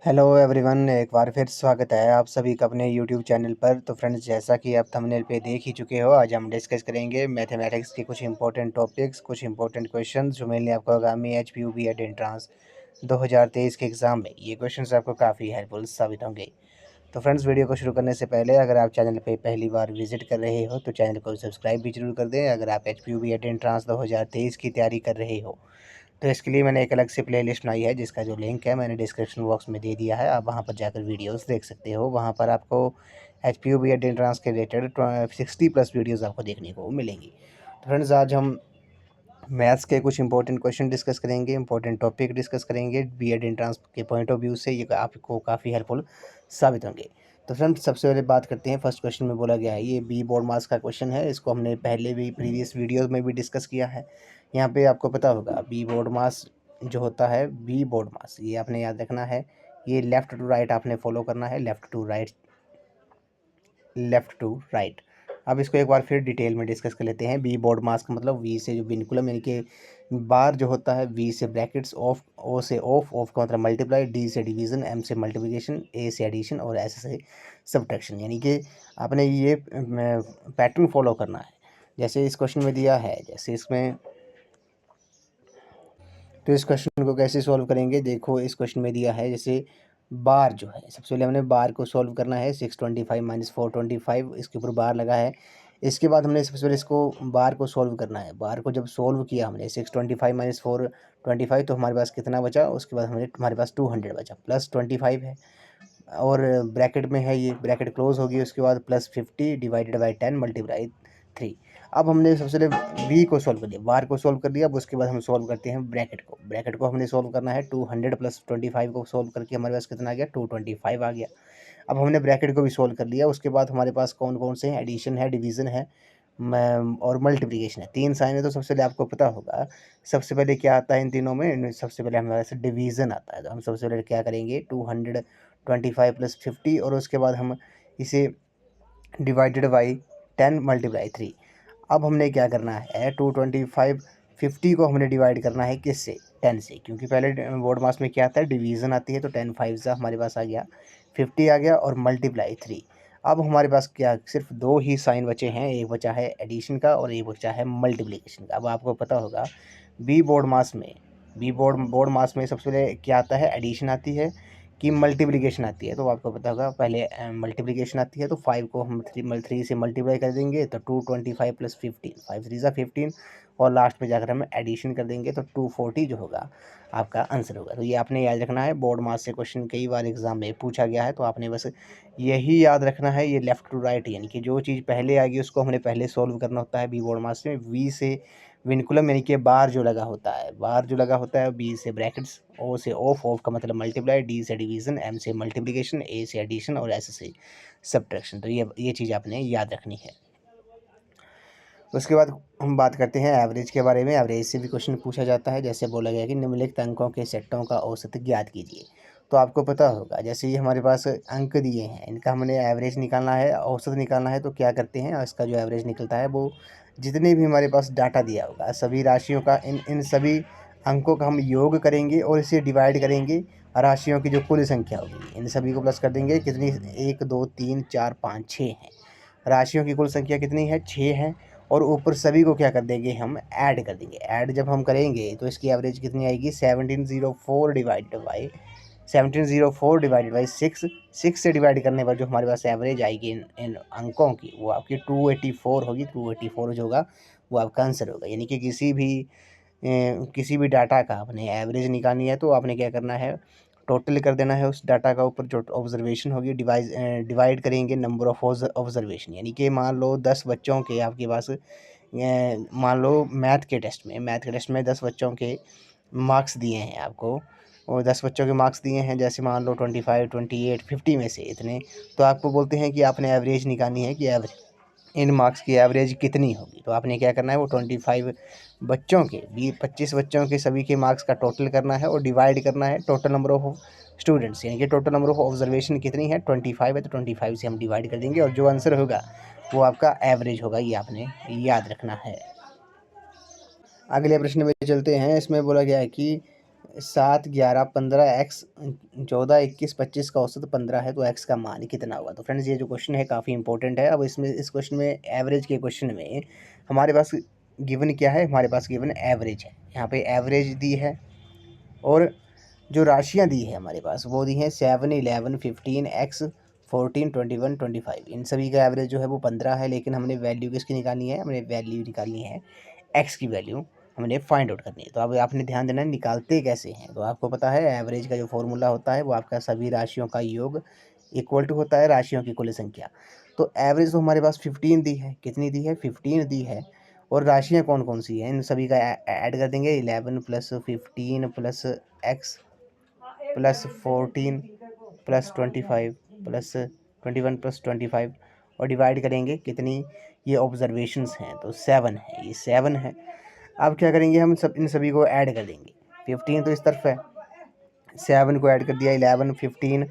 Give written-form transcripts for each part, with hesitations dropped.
Hello everyone, एक बार फिर स्वागत है आप सभी का अपने यूट्यूब चैनल पर। तो फ्रेंड्स, जैसा कि आप थंबनेल पे देख ही चुके हो, आज हम डिस्कस करेंगे मैथमेटिक्स के कुछ इंपॉर्टेंट टॉपिक्स, कुछ इंपॉर्टेंट क्वेश्चंस जो मेनली आपको आगामी एचपीयू बीएड एंट्रांस 2023 के एग्ज़ाम में ये क्वेश्चंस आपको काफ़ी हेल्पफुल साबित होंगे। तो फ्रेंड्स, वीडियो को शुरू करने से पहले अगर आप चैनल पे पहली बार विजिट कर रहे हो तो चैनल को सब्सक्राइब भी जरूर कर दें। अगर आप एचपीयू बीएड एंट्रांस 2023 की तैयारी कर रहे हो तो इसके लिए मैंने एक अलग से प्लेलिस्ट बनाई है, जिसका जो लिंक है मैंने डिस्क्रिप्शन बॉक्स में दे दिया है। आप वहां पर जाकर वीडियोस देख सकते हो। वहां पर आपको H P U B Ed entrance के रिलेटेड 60+ वीडियोस आपको देखने को मिलेंगी। तो फ्रेंड्स, आज हम मैथ्स के कुछ इंपॉर्टेंट क्वेश्चन डिस्कस करेंगे, इंपॉर्टेंट टॉपिक डिस्कस करेंगे बी एड एंट्रांस के पॉइंट ऑफ व्यू से। ये आपको काफ़ी हेल्पफुल साबित होंगे। तो फ्रेंड्स, सबसे पहले बात करते हैं। फर्स्ट क्वेश्चन में बोला गया है, ये बी बोर्ड मास का क्वेश्चन है। इसको हमने पहले भी प्रीवियस वीडियोस में भी डिस्कस किया है। यहाँ पे आपको पता होगा बी बोर्ड मास जो होता है, बी बोर्ड मास ये आपने याद रखना है। ये लेफ़्ट टू राइट आपने फॉलो करना है, left to right, left to right. अब इसको एक बार फिर डिटेल में डिस्कस कर लेते हैं। बी बोर्ड मास का मतलब वी से जो विनकुलम यानी कि बार जो होता है, वी से ब्रैकेट्स, ऑफ ओ से ऑफ, ऑफ का मतलब मल्टीप्लाई, डी से डिवीज़न, एम से मल्टीप्लिकेशन, ए से एडिशन और एस से सब्ट्रैक्शन। यानी कि आपने ये पैटर्न फॉलो करना है जैसे इस क्वेश्चन में दिया है। जैसे इसमें तो इस क्वेश्चन को कैसे सॉल्व करेंगे, देखो इस क्वेश्चन में दिया है। जैसे बार जो है, सबसे पहले हमने बार को सॉल्व करना है। 625 माइनस 425 इसके ऊपर बार लगा है। इसके बाद हमने सबसे पहले इसको बार को सॉल्व करना है। बार को जब सॉल्व किया हमने 625 माइनस 425 तो हमारे पास कितना बचा। उसके बाद हमारे पास 200 बचा, प्लस 25 है और ब्रैकेट में है, ये ब्रैकेट क्लोज होगी। उसके बाद प्लस 50 डिवाइडेड बाई 10 मल्टीप्लाई 3। अब हमने सबसे पहले वी को सॉल्व कर लिया, बार को सॉल्व कर लिया। अब उसके बाद हम सॉल्व करते हैं ब्रैकेट को। ब्रैकेट को हमने सॉल्व करना है। 200 प्लस 25 को सॉल्व करके हमारे पास कितना आ गया, 225 आ गया। अब हमने ब्रैकेट को भी सॉल्व कर लिया। उसके बाद हमारे पास कौन कौन से हैं, एडिशन है, डिवीज़न है और मल्टीप्लिकेशन है। तीन साइन है। तो सबसे पहले आपको पता होगा सबसे पहले क्या आता है इन तीनों में। सबसे पहले हमारे पास डिवीज़न आता है। तो हम सबसे पहले क्या करेंगे, 225 प्लस 50 और उसके बाद हम इसे डिवाइडेड बाई 10 मल्टीप्लाई 3। अब हमने क्या करना है, 225 50 को हमने डिवाइड करना है किससे, 10 से, क्योंकि पहले बोर्ड मास में क्या आता है, डिवीज़न आती है। तो 10 5 सा हमारे पास आ गया, 50 आ गया और मल्टीप्लाई 3। अब हमारे पास क्या, सिर्फ दो ही साइन बचे हैं, एक बचा है एडिशन का और एक बचा है मल्टीप्लिकेशन का। अब आपको पता होगा बी बोर्ड मास में, बी बोर्ड मास में सबसे पहले क्या आता है, एडिशन आती है कि मल्टीप्लिकेशन आती है। तो आपको पता होगा पहले मल्टीप्लिकेशन आती है। तो 5 को हम 3 से मल्टीप्लाई कर देंगे तो 225 प्लस 15, 5 3 सा 15 और लास्ट में जाकर हम एडिशन कर देंगे तो 240 जो होगा आपका आंसर होगा। तो ये आपने याद रखना है। बोर्ड मास से क्वेश्चन कई बार एग्जाम में पूछा गया है, तो आपने बस यही याद रखना है। ये लेफ़्ट टू राइट यानी कि जो चीज़ पहले आएगी उसको हमने पहले सॉल्व करना होता है। बी बोर्ड मास में वी से विनकुलम यानी कि बार जो लगा होता है, बार जो लगा होता है, बी से ब्रैकेट्स, ओ से ऑफ, ऑफ का मतलब मल्टीप्लाई, डी से डिवीज़न, एम से मल्टीप्लिकेशन, ए से एडिशन और एस से सब्ट्रैक्शन। तो ये चीज़ आपने याद रखनी है। उसके बाद हम बात करते हैं एवरेज के बारे में। एवरेज से भी क्वेश्चन पूछा जाता है। जैसे बोला गया कि निम्नलिखित अंकों के सेटों का औसत ज्ञात कीजिए। तो आपको पता होगा जैसे ये हमारे पास अंक दिए हैं, इनका हमने एवरेज निकालना है, औसत निकालना है। तो क्या करते हैं, इसका जो एवरेज निकलता है वो जितने भी हमारे पास डाटा दिया होगा सभी राशियों का, इन इन सभी अंकों का हम योग करेंगे और इसे डिवाइड करेंगे राशियों की जो कुल संख्या होगी, इन सभी को प्लस कर देंगे। कितनी, 1 2 3 4 5 6 है। राशियों की कुल संख्या कितनी है, 6 है। और ऊपर सभी को क्या कर देंगे, हम ऐड कर देंगे। ऐड जब हम करेंगे तो इसकी एवरेज कितनी आएगी, 1704 डिवाइडेड बाई 1704 डिवाइडेड बाई 6। 6 से डिवाइड करने पर जो हमारे पास एवरेज आएगी इन अंकों की, वो आपकी 284 होगी। 284 जो होगा वो आपका आंसर होगा। यानी कि किसी भी डाटा का आपने एवरेज निकालनी है तो आपने क्या करना है, टोटल कर देना है उस डाटा का। ऊपर जो ऑब्जर्वेशन होगी डिवाइड करेंगे नंबर ऑफ ऑब्जर्वेशन। यानी कि मान लो 10 बच्चों के आपके पास मान लो मैथ के टेस्ट में 10 बच्चों के मार्क्स दिए हैं आपको, और 10 बच्चों के मार्क्स दिए हैं, जैसे मान लो 25 28 50 में से इतने। तो आपको बोलते हैं कि आपने एवरेज निकालनी है कि एवरेज इन मार्क्स की एवरेज कितनी होगी। तो आपने क्या करना है, वो 25 बच्चों के 25 बच्चों के सभी के मार्क्स का टोटल करना है और डिवाइड करना है टोटल नंबर ऑफ स्टूडेंट्स। यानी कि टोटल नंबर ऑफ ऑब्जर्वेशन कितनी है, 25 है। तो 25 से हम डिवाइड कर देंगे और जो आंसर होगा वो आपका एवरेज होगा। ये आपने याद रखना है। अगले प्रश्न में चलते हैं। इसमें बोला गया है कि 7, 11, 15, एक्स 14, 21, 25 का औसत 15 है, तो एक्स का मान कितना होगा। तो फ्रेंड्स ये जो क्वेश्चन है काफ़ी इंपॉर्टेंट है। अब इसमें इस क्वेश्चन में एवरेज के क्वेश्चन में हमारे पास गिवन क्या है, हमारे पास गिवन एवरेज है। यहाँ पे एवरेज दी है और जो राशियाँ दी है हमारे पास वो दी हैं 7, 11, 15, एक्स 14, 21, 25। इन सभी का एवरेज जो है वो 15 है, लेकिन हमने वैल्यू किसकी निकालनी है, हमने वैल्यू निकालनी है एक्स की वैल्यू हमने फाइंड आउट करनी है। तो अब आपने ध्यान देना है निकालते कैसे हैं। तो आपको पता है एवरेज का जो फॉर्मूला होता है वो आपका सभी राशियों का योग इक्वल टू होता है राशियों की कुल संख्या। तो एवरेज तो हमारे पास 15 दी है, कितनी दी है 15 दी है, और राशियाँ कौन कौन सी हैं इन सभी का ऐड कर देंगे 11 plus 15 plus x plus 14 plus 25 plus 21 plus 25 और डिवाइड करेंगे कितनी, ये ऑब्जर्वेशंस हैं तो 7 है, ये 7 है। अब क्या करेंगे हम सब इन सभी को ऐड कर देंगे। 15 तो इस तरफ है, 7 को ऐड कर दिया, 11 15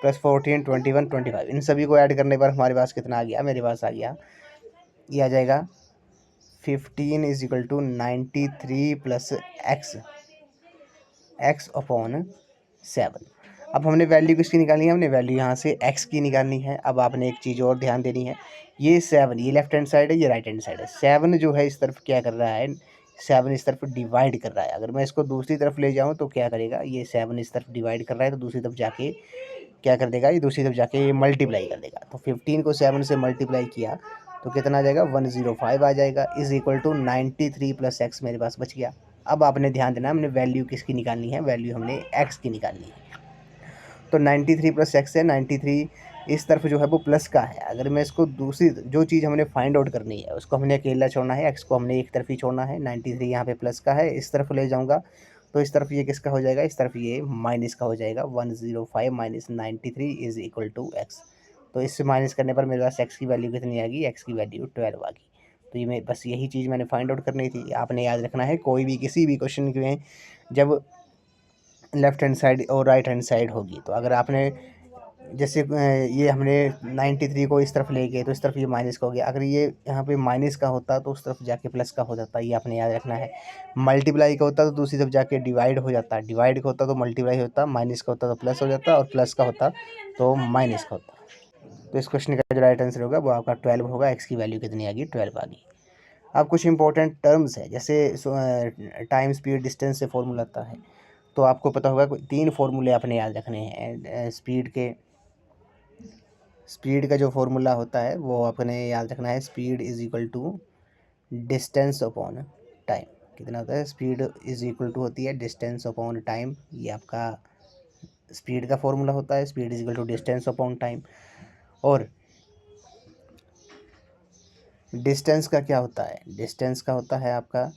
प्लस 14 21 25, इन सभी को ऐड करने पर हमारे पास कितना आ गया, मेरे पास आ गया, ये आ जाएगा 15 is equal to 93 plus x upon 7। अब हमने वैल्यू किसकी निकालनी है, हमने वैल्यू यहाँ से एक्स की निकालनी है। अब आपने एक चीज़ और ध्यान देनी है, ये 7 ये लेफ्ट हैंड साइड है, ये राइट हैंड साइड है। 7 जो है इस तरफ क्या कर रहा है, 7 इस तरफ डिवाइड कर रहा है। अगर मैं इसको दूसरी तरफ ले जाऊँ तो क्या करेगा, ये 7 इस तरफ डिवाइड कर रहा है तो दूसरी तरफ जाके क्या कर देगा, ये दूसरी तरफ जाके ये मल्टीप्लाई कर देगा। तो 15 को 7 से मल्टीप्लाई किया तो कितना आ जाएगा, 105 आ जाएगा, is equal to 93 plus x मेरे पास बच गया। अब आपने ध्यान देना, हमने वैल्यू किसकी निकालनी है, वैल्यू हमने एक्स की निकालनी है। तो 93 प्लस एक्स है, 93 इस तरफ जो है वो प्लस का है। अगर मैं इसको दूसरी जो चीज़ हमने फाइंड आउट करनी है उसको हमने अकेला छोड़ना है, एक्स को हमने एक तरफ ही छोड़ना है। 93 यहाँ पे प्लस का है, इस तरफ ले जाऊँगा तो इस तरफ ये किसका हो जाएगा, इस तरफ ये माइनस का हो जाएगा। 105 minus 93 is equal to x. तो इससे माइनस करने पर मेरे पास एक्स की वैल्यू कितनी आ गई, एक्स की वैल्यू 12 आ गई। तो ये मैं बस यही चीज़ मैंने फाइंड आउट करनी थी। आपने याद रखना है कोई भी किसी भी क्वेश्चन में जब लेफ्ट हैंड साइड और राइट हैंड साइड होगी, तो अगर आपने जैसे ये हमने 93 को इस तरफ ले गए तो इस तरफ ये माइनस का हो गया। अगर ये यहाँ पे माइनस का होता तो उस तरफ जाके प्लस का हो जाता, ये आपने याद रखना है। मल्टीप्लाई का होता तो दूसरी तरफ जाके डिवाइड हो जाता, डिवाइड का होता तो मल्टीप्लाई होता, माइनस का होता तो प्लस हो जाता, और प्लस का होता तो माइनस का होता। तो इस क्वेश्चन का जो राइट आंसर होगा वो आपका 12 होगा। एक्स की वैल्यू कितनी आ गई, 12 आ गई। अब कुछ इंपॉर्टेंट टर्म्स है, जैसे टाइम स्पीड डिस्टेंस से फॉर्मूला आता है, तो आपको पता होगा 3 फार्मूले आपने याद रखने हैं। स्पीड का जो फॉर्मूला होता है वो अपने याद रखना है, speed is equal to distance upon time. कितना होता है, स्पीड इज इक्वल टू होती है डिस्टेंस अपॉन टाइम, ये आपका स्पीड का फॉर्मूला होता है, speed is equal to distance upon time. और डिस्टेंस का क्या होता है, डिस्टेंस का होता है आपका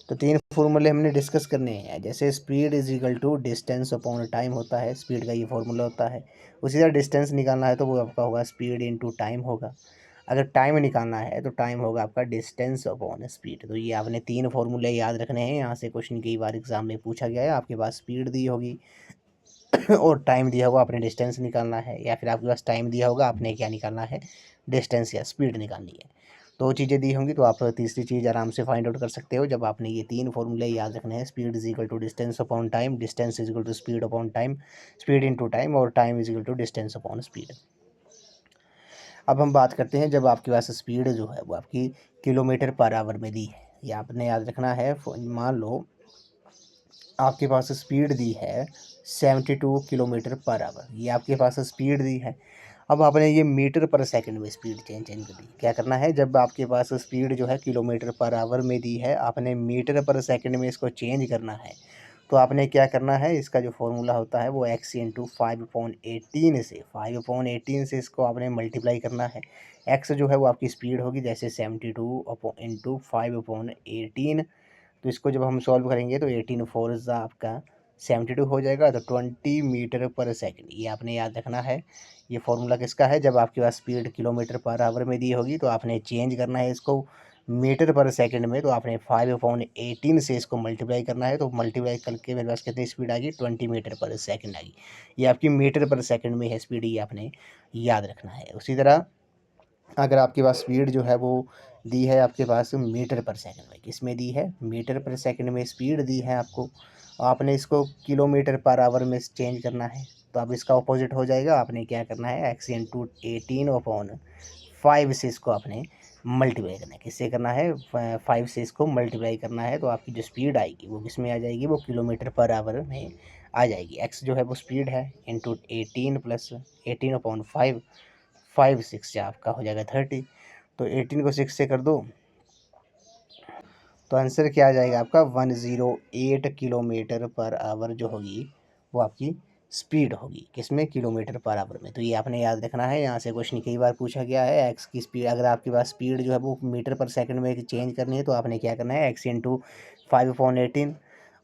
तो 3 फॉर्मूले हमने डिस्कस करने हैं। जैसे speed is equal to distance upon time होता है, स्पीड का ये फॉर्मूला होता है। उसी तरह डिस्टेंस निकालना है तो वो आपका होगा स्पीड इनटू टाइम होगा। अगर टाइम निकालना है तो टाइम होगा आपका डिस्टेंस अपॉन स्पीड। तो ये आपने 3 फॉर्मूले याद रखने हैं। यहाँ से क्वेश्चन कई बार एग्जाम में पूछा गया है, आपके पास स्पीड दी होगी और टाइम दिया होगा, आपने डिस्टेंस निकालना है, या फिर आपके पास टाइम दिया होगा, आपने क्या निकालना है, डिस्टेंस या स्पीड निकालनी है। 2 चीज़ें दी होंगी तो आप तीसरी चीज़ आराम से फाइंड आउट कर सकते हो। जब आपने ये 3 फॉर्मूले याद रखने हैं, speed is equal to distance upon time, distance is equal to speed upon time, speed into time, और time is equal to distance upon speed. अब हम बात करते हैं जब आपके पास स्पीड जो है वो आपकी किलोमीटर पर आवर में दी है। ये आपने याद रखना है। मान लो आपके पास स्पीड दी है 72 किलोमीटर पर आवर, ये आपके पास स्पीड दी है। अब आपने ये मीटर पर सेकंड में स्पीड चेंज कर दी। क्या करना है, जब आपके पास स्पीड जो है किलोमीटर पर आवर में दी है, आपने मीटर पर सेकंड में इसको चेंज करना है। तो आपने क्या करना है, इसका जो फॉर्मूला होता है वो एक्स इंटू 5/18 से 5/18 से इसको आपने मल्टीप्लाई करना है। एक्स जो है वो आपकी स्पीड होगी, जैसे 72 इंटू 5/18। तो इसको जब हम सॉल्व करेंगे तो 18 4 आपका 72 हो जाएगा, तो 20 मीटर पर सेकंड, ये आपने याद रखना है। ये फॉर्मूला किसका है, जब आपके पास स्पीड किलोमीटर पर आवर में दी होगी तो आपने चेंज करना है इसको मीटर पर सेकंड में, तो आपने 5/18 से इसको मल्टीप्लाई करना है। तो मल्टीप्लाई करके मेरे पास कितनी स्पीड आ गई, 20 मीटर पर सेकंड आ गई। ये आपकी मीटर पर सेकंड में है स्पीड, ये आपने याद रखना है। उसी तरह अगर आपके पास स्पीड जो है वो दी है आपके पास मीटर पर सेकंड में, किसमें दी है, मीटर पर सेकंड में स्पीड दी है आपको, आपने इसको किलोमीटर पर आवर में चेंज करना है, तो अब इसका ऑपोजिट हो जाएगा। आपने क्या करना है, एक्स इंटू 18/5 से इसको आपने मल्टीप्लाई करना है। किससे करना है, 5 से इसको मल्टीप्लाई करना है, तो आपकी जो स्पीड आएगी वो किस में आ जाएगी, वो किलोमीटर पर आवर में आ जाएगी। एक्स जो है वो स्पीड है, इंटू 18 प्लस 18/5, 5 6 से आपका हो जाएगा 30, तो 18 को 6 से कर दो तो आंसर क्या आ जाएगा आपका, 108 किलोमीटर पर आवर जो होगी वो आपकी स्पीड होगी, किसमें, किलोमीटर पर आवर में। तो ये आपने याद रखना है, यहाँ से क्वेश्चन कई बार पूछा गया है। एक्स की स्पीड, अगर आपके पास स्पीड जो है वो मीटर पर सेकंड में चेंज करनी है, तो आपने क्या करना है, एक्स इंटू 5/18,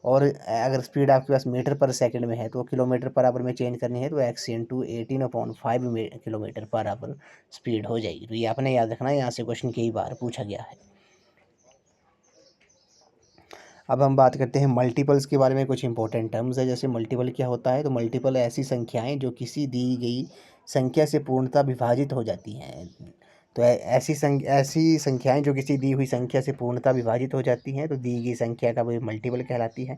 और अगर स्पीड आपके पास मीटर पर सेकंड में है तो किलोमीटर पर आवर में चेंज करनी है, तो x into 18/5 kilometre per hour speed हो जाएगी। तो ये आपने याद रखना है, यहाँ से क्वेश्चन कई बार पूछा गया है। अब हम बात करते हैं मल्टीपल्स के बारे में। कुछ इंपॉर्टेंट टर्म्स है, जैसे मल्टीपल क्या होता है, तो मल्टीपल ऐसी संख्याएं जो किसी दी गई संख्या से पूर्णतः विभाजित हो जाती हैं। तो ऐसी संख्याएं जो किसी दी हुई संख्या से पूर्णतः विभाजित हो जाती हैं, तो दी गई संख्या का वो मल्टीपल कहलाती है।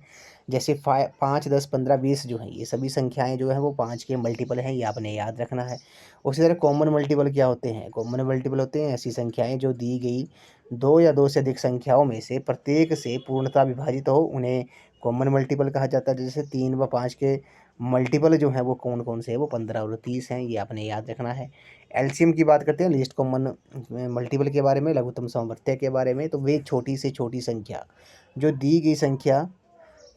जैसे 5, 10, 15, 20 जो है, ये सभी संख्याएं जो है वो 5 के मल्टीपल हैं, ये आपने याद रखना है। उसी तरह कॉमन मल्टीपल क्या होते हैं, कॉमन मल्टीपल होते हैं ऐसी संख्याएं जो दी गई दो या दो से अधिक संख्याओं में से प्रत्येक से पूर्णतः विभाजित हो, उन्हें कॉमन मल्टीपल कहा जाता है। जैसे 3 व 5 के मल्टीपल जो है वो कौन कौन से हैं, वो 15 और 30 हैं, ये आपने याद रखना है। एलसीएम की बात करते हैं, लीस्ट कॉमन मल्टीपल के बारे में, लघुत्तम समवर्ती के बारे में। तो वे छोटी से छोटी संख्या जो दी गई संख्या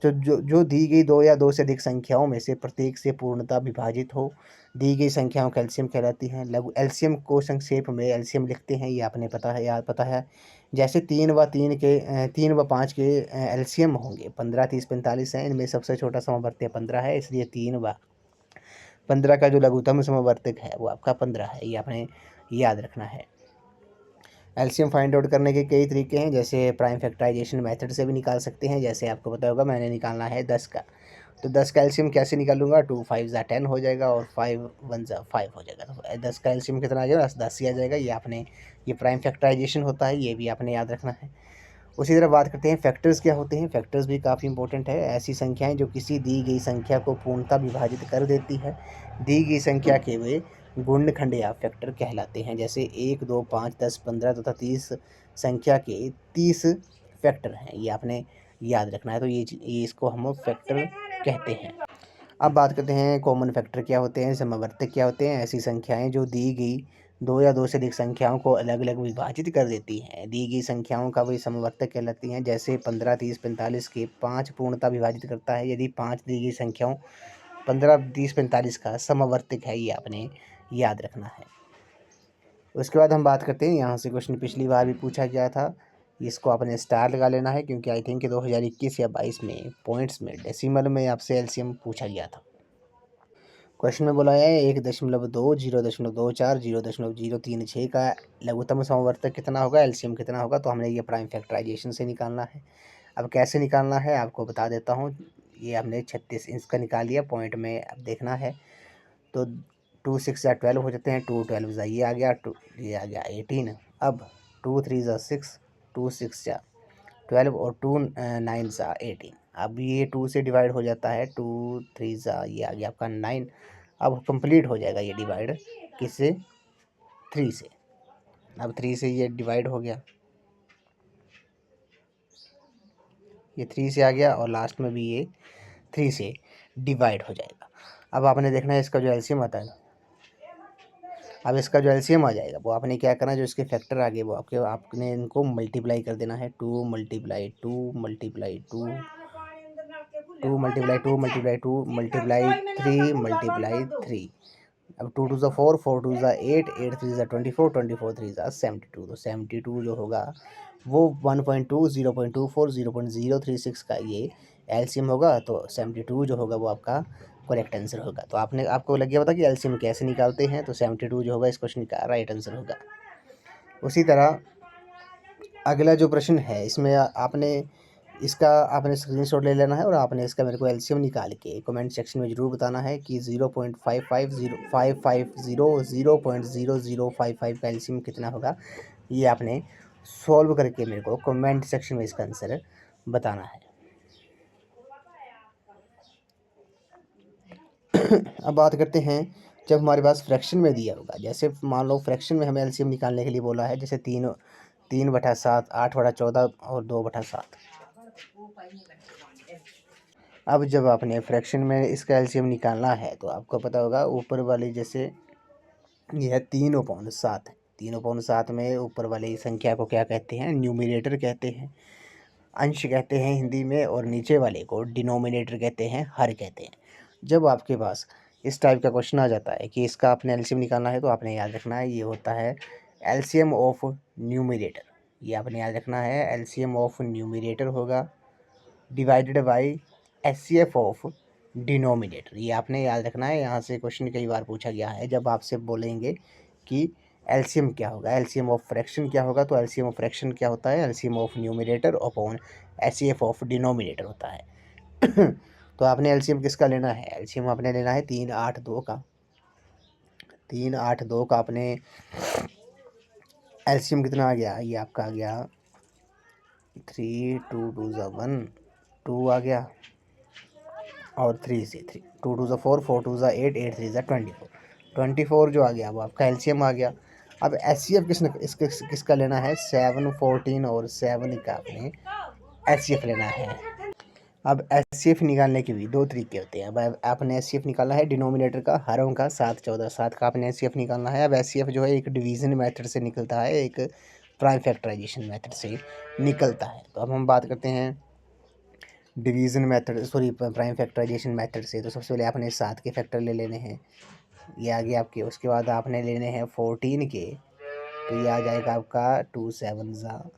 जो दी गई दो या दो से अधिक संख्याओं में से प्रत्येक से पूर्णतः विभाजित हो, दी गई संख्याओं का एलसीएम कहलाती हैं। लघु एलसीएम को संक्षेप में एलसीएम लिखते हैं, ये आपने पता है, याद पता है। जैसे 3 व 5 के एलसीएम होंगे 15, 30, 45 हैं, इनमें सबसे छोटा समवर्ती 15 है, इसलिए 3 व 15 का जो लघुत्तम समवर्तक है वो आपका 15 है, ये आपने याद रखना है। एलसीएम फाइंड आउट करने के कई तरीके हैं, जैसे प्राइम फैक्टराइजेशन मेथड से भी निकाल सकते हैं। जैसे आपको पता होगा, मैंने निकालना है 10 का, तो 10 का एलसीएम कैसे निकालूंगा, 2 5 ज़ा 10 हो जाएगा और 5 1 ज़ा 5 हो जाएगा। तो 10 का एलसीएम कितना आ जाएगा, 10 ही आ जाएगा। ये प्राइम फैक्टराइजेशन होता है, ये भी आपने याद रखना है। उसी तरह बात करते हैं फैक्टर्स क्या होते हैं। फैक्टर्स भी काफ़ी इंपॉर्टेंट है, ऐसी संख्याएं जो किसी दी गई संख्या को पूर्णतः विभाजित कर देती है। दी गई संख्या के वे गुणनखंड या फैक्टर कहलाते हैं। जैसे 1, 2, 5, 10, 15 तथा 30 संख्या के 30 फैक्टर हैं, ये आपने याद रखना है। तो ये इसको हम फैक्टर कहते हैं। अब बात करते हैं कॉमन फैक्टर क्या होते हैं, समवर्तक क्या होते हैं। ऐसी संख्याएं जो दी गई दो या दो से अधिक संख्याओं को अलग अलग विभाजित कर देती हैं, दी गई संख्याओं का वही समवर्तक कहलाती हैं। जैसे 15, 30, 45 के 5 पूर्णतः विभाजित करता है, यदि 5 दी गई संख्याओं 15, 30, 45 का समवर्तक है, ये आपने याद रखना है। उसके बाद हम बात करते हैं, यहाँ से क्वेश्चन पिछली बार भी पूछा गया था, इसको आपने स्टार लगा लेना है, क्योंकि आई थिंक 2021 या 22 में पॉइंट्स में डेसिमल में आपसे एलसीएम पूछा गया था। क्वेश्चन में बोला है 1.2, 0.24, 0.036 का लघुत्तम समवर्तक कितना होगा, एलसीएम कितना होगा। तो हमने ये प्राइम फैक्टराइजेशन से निकालना है। अब कैसे निकालना है आपको बता देता हूँ। ये हमने 36 इंच का निकाल लिया, पॉइंट में अब देखना है। तो 2 6 या 12 हो जाते हैं, 2 12 ज़ा ये आ गया, 2 ये आ गया 18। अब 2 3 ज़ा 6, 2 6 ज़ा 12 और 2 9 ज़ा 18। अब ये 2 से डिवाइड हो जाता है, 2 3 ज़ा ये आ गया आपका 9। अब कंप्लीट हो जाएगा ये डिवाइड किससे, 3 से। अब 3 से ये डिवाइड हो गया, ये 3 से आ गया, और लास्ट में भी ये 3 से डिवाइड हो जाएगा। अब आपने देखना है इसका जो एलसीएम आता है, अब इसका जो एलसीएम आ जाएगा वो आपने क्या करना है, जो इसके फैक्टर आ गए वो आपने इनको मल्टीप्लाई कर देना है। 2 multiply 2 multiply 2, 2 multiply 2 multiply 2 multiply 3 multiply 3। अब 2 2 ज़ा 4, 4 2 ज़ा 8, 8 3 ज़ा 24, 24 3 ज़ा 72। तो 72 जो होगा वो 1.2, 0.24, 0.036 का ये एलसीएम होगा। तो 72 जो होगा वो आपका करेक्ट आंसर होगा। तो आपको लग गया पता कि एलसीएम कैसे निकालते हैं। तो 72 जो होगा इस क्वेश्चन का राइट आंसर होगा। उसी तरह अगला जो प्रश्न है, इसमें आपने इसका आपने स्क्रीनशॉट ले लेना है और आपने इसका मेरे को एलसीएम निकाल के कमेंट सेक्शन में ज़रूर बताना है कि 0.550 का एलसीएम कितना होगा। ये आपने सॉल्व करके मेरे को कमेंट सेक्शन में इसका आंसर बताना है। अब बात करते हैं जब हमारे पास फ्रैक्शन में दिया होगा। जैसे मान लो फ्रैक्शन में हमें एलसीएम निकालने के लिए बोला है, जैसे 3/7, 8/14 और 2/7। अब जब आपने फ्रैक्शन में इसका एलसीएम निकालना है तो आपको पता होगा ऊपर वाली, जैसे यह है 3/7 है। 3/7 में ऊपर वाली संख्या को क्या कहते हैं? न्यूमरेटर कहते हैं, अंश कहते हैं हिंदी में, और नीचे वाले को डिनोमिनेटर कहते हैं, हर कहते हैं। जब आपके पास इस टाइप का क्वेश्चन आ जाता है कि इसका आपने एलसीएम निकालना है तो आपने याद रखना है ये होता है एलसीएम ऑफ न्यूमरेटर। ये आपने याद रखना है एलसीएम ऑफ न्यूमरेटर होगा divided by HCF of denominator. ये आपने याद रखना है। यहाँ से क्वेश्चन कई बार पूछा गया है, जब आपसे बोलेंगे कि एलसीएम क्या होगा, एलसीएम ऑफ फ्रैक्शन क्या होगा, तो एलसीएम ऑफ फ्रैक्शन क्या होता है? LCM of numerator upon HCF of denominator होता है। तो आपने एलसीएम किसका लेना है? एलसीएम आपने लेना है 3/8/2 का। 3/8/2 का आपने एलसीएम कितना आ गया? ये आपका आ गया 3, 2 2 1, 2 आ गया, और 3 से 3, 2 2 4, 4 2 8, 8 3 24, 24 जो आ गया वो आपका एलसीएम आ गया। अब एचसीएफ किसका लेना है? 7, 14 और 7 का आपने एचसीएफ लेना है। अब एचसीएफ निकालने के भी दो तरीके होते हैं। अब आपने एचसीएफ निकालना है डिनोमिनेटर का, हरों का, 7 14 7 का आपने एचसीएफ निकालना है। अब एचसीएफ जो है एक डिवीजन मेथड से निकलता है, एक प्राइम फैक्टराइजेशन मेथड से निकलता है। तो अब हम बात करते हैं division method, sorry prime factorisation method से। तो सबसे पहले आपने 7 के फैक्टर ले लेने हैं, ये आ गया आपके। उसके बाद आपने लेने हैं 14 के, तो ये आ जाएगा आपका 2 7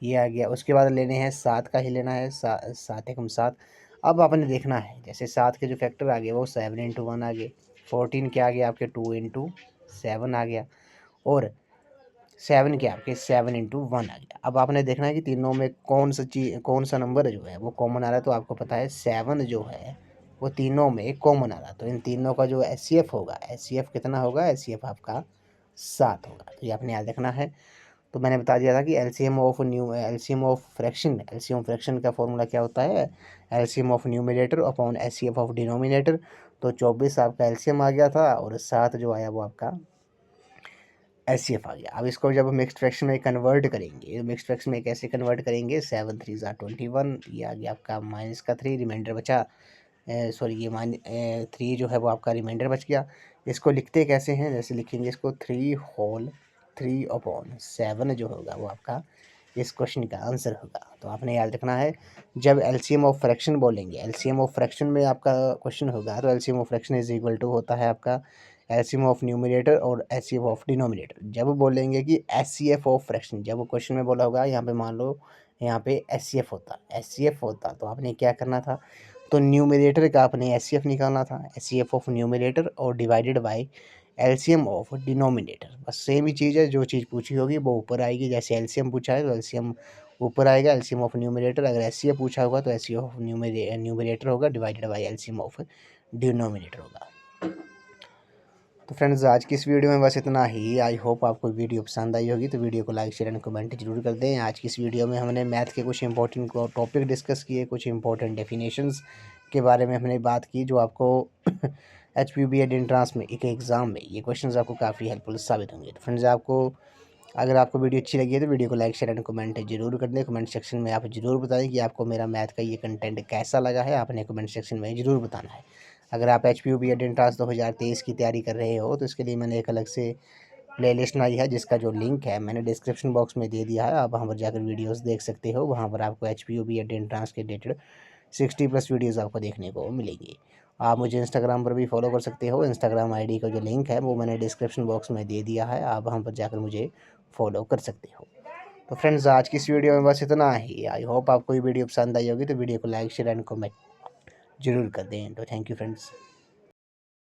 ये आ गया। उसके बाद लेने हैं 7 का ही लेना है, 7 एकम 7। अब आपने देखना है जैसे 7 के जो फैक्टर आ गए वो 7 × 1 आ गए, 14 के आ गया आपके 2 × 7 आ गया, और 7 के आपके 7 × 1 आ गया। अब आपने देखना है कि तीनों में कौन सा नंबर जो है वो कॉमन आ रहा है। तो आपको पता है 7 जो है वो तीनों में कॉमन आ रहा है। तो इन तीनों का जो एचसीएफ होगा, एचसीएफ कितना होगा? एचसीएफ आपका 7 होगा। तो ये आपने याद रखना है। तो मैंने बता दिया था कि एलसीएम ऑफ फ्रैक्शन का फॉर्मूला क्या होता है? LCM of numerator upon HCF of denominator. तो 24 आपका एलसीएम आ गया था, और 7 जो आया वो आपका एचसीएफ आ गया। अब इसको जब मिक्स्ड फ्रैक्शन में कन्वर्ट करेंगे, मिक्स्ड फ्रैक्शन में कैसे कन्वर्ट करेंगे? 7 3 21, ये आ गया आपका -3, रिमाइंडर बचा, सॉरी ये 3 जो है वो आपका रिमाइंडर बच गया। इसको लिखते कैसे हैं? जैसे लिखेंगे इसको 3/3/7 जो होगा वो आपका इस क्वेश्चन का आंसर होगा। तो आपने याद रखना है जब एलसीएम ऑफ फ्रैक्शन बोलेंगे, एलसीएम ऑफ फ्रैक्शन में आपका क्वेश्चन होगा, तो LCM of fraction is equal to होता है आपका एलसीएम ऑफ न्यूमरेटर और एचसीएफ ऑफ डिनोमिनेटर। जब बोलेंगे कि एचसीएफ ऑफ फ्रैक्शन, जब क्वेश्चन में बोला होगा यहाँ पे, मान लो यहाँ पे एचसीएफ होता तो आपने क्या करना था? तो न्यूमरेटर का आपने एचसीएफ निकालना था, एचसीएफ ऑफ न्यूमरेटर, और divided by LCM of denominator. बस सेम ही चीज़ है, जो चीज़ पूछी होगी वो ऊपर आएगी। जैसे एलसीएम पूछा है तो एलसीएम ऊपर आएगा, एलसीएम ऑफ न्यूमरेटर। अगर एचसीएफ पूछा होगा तो एचसीएफ ऑफ न्यूमरेटर होगा divided by LCM of denominator होगा। तो फ्रेंड्स आज की इस वीडियो में बस इतना ही। आई होप आपको वीडियो पसंद आई होगी। तो वीडियो को लाइक शेयर एंड कमेंट जरूर कर दें। आज की इस वीडियो में हमने मैथ के कुछ इंपॉर्टेंट टॉपिक डिस्कस किए, कुछ इंपॉर्टेंट डेफिनेशंस के बारे में हमने बात की, जो आपको HPB एंट्रेंस में एक एग्ज़ाम में ये क्वेश्चंस आपको काफ़ी हेल्पफुल साबित होंगे। तो फ्रेंड्स अगर आपको वीडियो अच्छी लगी है तो वीडियो को लाइक शेयर एंड कमेंट जरूर कर दें। कमेंट सेक्शन में आप जरूर बताएं कि आपको मेरा मैथ का ये कंटेंट कैसा लगा है, आपने कमेंट सेक्शन में ज़रूर बताना है। अगर आप HPB एंट्रेंस 2023 की तैयारी कर रहे हो तो इसके लिए मैंने एक अलग से प्लेलिस्ट बनाई है, जिसका जो लिंक है मैंने डिस्क्रिप्शन बॉक्स में दे दिया है। आप वहाँ पर जाकर वीडियोस देख सकते हो। वहाँ पर आपको HPB एंट्रेंस के रिलेटेड 60+ वीडियोस आपको देखने को मिलेंगी। आप मुझे इंस्टाग्राम पर भी फॉलो कर सकते हो। इंस्टाग्राम आईडी का जो लिंक है वो मैंने डिस्क्रिप्शन बॉक्स में दे दिया है, आप वहाँ पर जाकर मुझे फॉलो कर सकते हो। तो फ्रेंड्स आज की इस वीडियो में बस इतना ही। आई होप आपको ये वीडियो पसंद आई होगी। तो वीडियो को लाइक शेयर एंड कमेंट जरूर कर दें। तो थैंक यू फ्रेंड्स।